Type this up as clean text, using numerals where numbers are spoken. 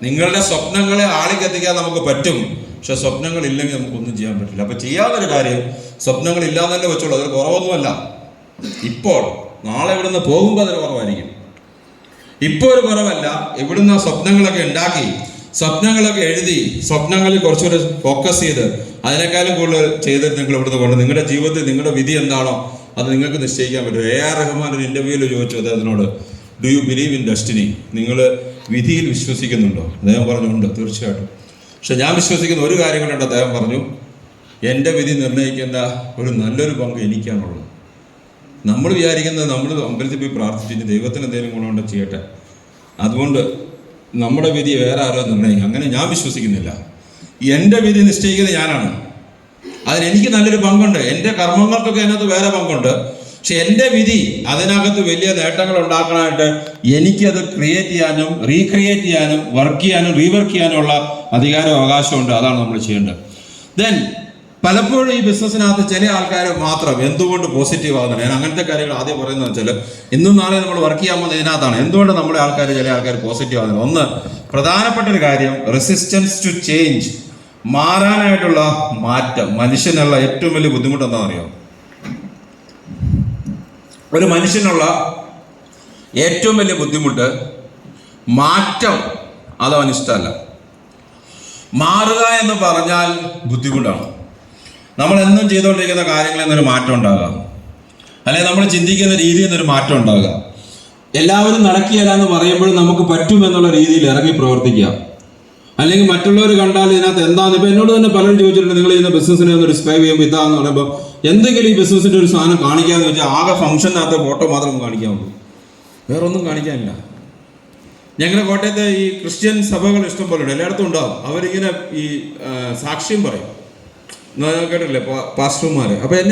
നിങ്ങളുടെ സ്വപ്നങ്ങളെ ആളിക്കെത്തിക്കാൻ നമുക്ക് പറ്റും. പക്ഷെ സ്വപ്നങ്ങൾ ഇല്ലെങ്കിൽ നമുക്കൊന്നും ചെയ്യാൻ പറ്റില്ല. അപ്പൊ ചെയ്യാവുന്നൊരു കാര്യം, സ്വപ്നങ്ങൾ ഇല്ലാതെ തന്നെ വെച്ചോളൂ. അതിൽ കുറവൊന്നുമല്ല. ഇപ്പോൾ നാളെ ഇവിടുന്ന് പോകുമ്പോൾ അതൊരു കുറവായിരിക്കും. ഇപ്പോൾ ഒരു കുറവല്ല. ഇവിടുന്ന് സ്വപ്നങ്ങളൊക്കെ ഉണ്ടാക്കി, സ്വപ്നങ്ങളൊക്കെ എഴുതി, സ്വപ്നങ്ങളിൽ കുറച്ചുകൂടെ ഫോക്കസ് ചെയ്ത് അതിനേക്കാളും കൂടുതൽ ചെയ്തിട്ട് നിങ്ങൾ ഇവിടുന്ന് കൊണ്ട് നിങ്ങളുടെ ജീവിതത്തിൽ നിങ്ങളുടെ വിധി എന്താണോ അത് നിങ്ങൾക്ക് നിശ്ചയിക്കാൻ പറ്റും. A.R. റഹ്മാൻ ഒരു ഇന്റർവ്യൂവിൽ ചോദിച്ചു അദ്ദേഹത്തിനോട്, do you believe in destiny? നിങ്ങൾ വിധിയിൽ വിശ്വസിക്കുന്നുണ്ടോ? അദ്ദേഹം പറഞ്ഞു, ഉണ്ട്, തീർച്ചയായിട്ടും. പക്ഷെ ഞാൻ വിശ്വസിക്കുന്ന ഒരു കാര്യം കൊണ്ടുണ്ട്. അദ്ദേഹം പറഞ്ഞു, എൻ്റെ വിധി നിർണ്ണയിക്കേണ്ട ഒരു നല്ലൊരു പങ്ക് എനിക്കാണുള്ളത്. നമ്മൾ വിചാരിക്കുന്നത് നമ്മൾ അമ്പലത്തിൽ പോയി പ്രാർത്ഥിച്ചിട്ട് ദൈവത്തിന് എന്തെങ്കിലും ഗുണമുണ്ടോ ചെയ്യട്ടെ, അതുകൊണ്ട് നമ്മുടെ വിധി വേറെ ആരോ നിർണ്ണയിക്കും. അങ്ങനെ ഞാൻ വിശ്വസിക്കുന്നില്ല. എൻ്റെ വിധി നിശ്ചയിക്കുന്നത് ഞാനാണ്. അതിനെനിക്ക് നല്ലൊരു പങ്കുണ്ട്. എൻ്റെ കർമ്മങ്ങൾക്കൊക്കെ അതിനകത്ത് വേറെ പങ്കുണ്ട്. പക്ഷെ എൻ്റെ വിധി, അതിനകത്ത് വലിയ നേട്ടങ്ങൾ ഉണ്ടാക്കാനായിട്ട് എനിക്കത് ക്രിയേറ്റ് ചെയ്യാനും റീക്രിയേറ്റ് ചെയ്യാനും വർക്ക് ചെയ്യാനും റീവർക്ക് ചെയ്യാനുള്ള അധികാരവും അവകാശമുണ്ട്. അതാണ് നമ്മൾ ചെയ്യേണ്ടത്. ദെൻ പലപ്പോഴും ഈ ബിസിനസ്സിനകത്ത് ചില ആൾക്കാർ മാത്രം എന്തുകൊണ്ട് പോസിറ്റീവ് ആകുന്നത്, ഞാൻ അങ്ങനത്തെ കാര്യങ്ങൾ ആദ്യം പറയുന്നത് വെച്ചാൽ, ഇന്നും നാളെ നമ്മൾ വർക്ക് ചെയ്യാൻ പോകുന്നത് ഇതിനകത്താണ്. എന്തുകൊണ്ട് നമ്മുടെ ആൾക്കാർ, ചില ആൾക്കാർ പോസിറ്റീവ് ആകുന്നത്? ഒന്ന്, പ്രധാനപ്പെട്ട ഒരു കാര്യം, റെസിസ്റ്റൻസ് ടു ചേഞ്ച്, മാറാനായിട്ടുള്ള മാറ്റം. മനുഷ്യനുള്ള ഏറ്റവും വലിയ ബുദ്ധിമുട്ട് എന്താണെന്ന് അറിയാമോ? ഒരു മനുഷ്യനുള്ള ഏറ്റവും വലിയ ബുദ്ധിമുട്ട് മാറ്റം. അതവന് ഇഷ്ടമല്ല. മാറുക എന്ന് പറഞ്ഞാൽ ബുദ്ധിമുട്ടാണ്. നമ്മൾ എന്നും ചെയ്തുകൊണ്ടിരിക്കുന്ന കാര്യങ്ങളിൽ നിന്നൊരു മാറ്റം ഉണ്ടാകുക, അല്ലെങ്കിൽ നമ്മൾ ചിന്തിക്കുന്ന രീതിയിൽ നിന്നൊരു മാറ്റം ഉണ്ടാകുക. എല്ലാവരും നടക്കുകയില്ല എന്ന് പറയുമ്പോഴും നമുക്ക് പറ്റുമെന്നുള്ള രീതിയിൽ ഇറങ്ങി പ്രവർത്തിക്കുക. അല്ലെങ്കിൽ മറ്റുള്ളവർ കണ്ടാൽ ഇതിനകത്ത് എന്താണെന്ന്, ഇപ്പം എന്നോട് തന്നെ പലരും ചോദിച്ചിട്ടുണ്ട്, നിങ്ങൾ ചെയ്യുന്ന ബിസിനസ്സിനെ ഒന്ന് ഡിസ്ക്രൈബ് ചെയ്യുമ്പോൾ ഇതാന്ന് പറയുമ്പോൾ എന്തെങ്കിലും ഈ ബിസിനസ്സിൻ്റെ ഒരു സാധനം കാണിക്കാമെന്ന് വെച്ചാൽ ആകെ ഫംഗ്ഷനകത്ത് ഫോട്ടോ മാത്രം കാണിക്കാവുള്ളൂ, വേറെ ഒന്നും കാണിക്കാനില്ല. ഞങ്ങളുടെ കോട്ടയത്തെ ഈ ക്രിസ്ത്യൻ സഭകൾ ഇഷ്ടം പോലെ ഉണ്ട്, എല്ലായിടത്തും ഉണ്ടാവും. അവരിങ്ങനെ ഈ സാക്ഷ്യം പറയും, കേട്ടില്ലേ പാസ്റ്റർമാർ. അപ്പോൾ എന്നെ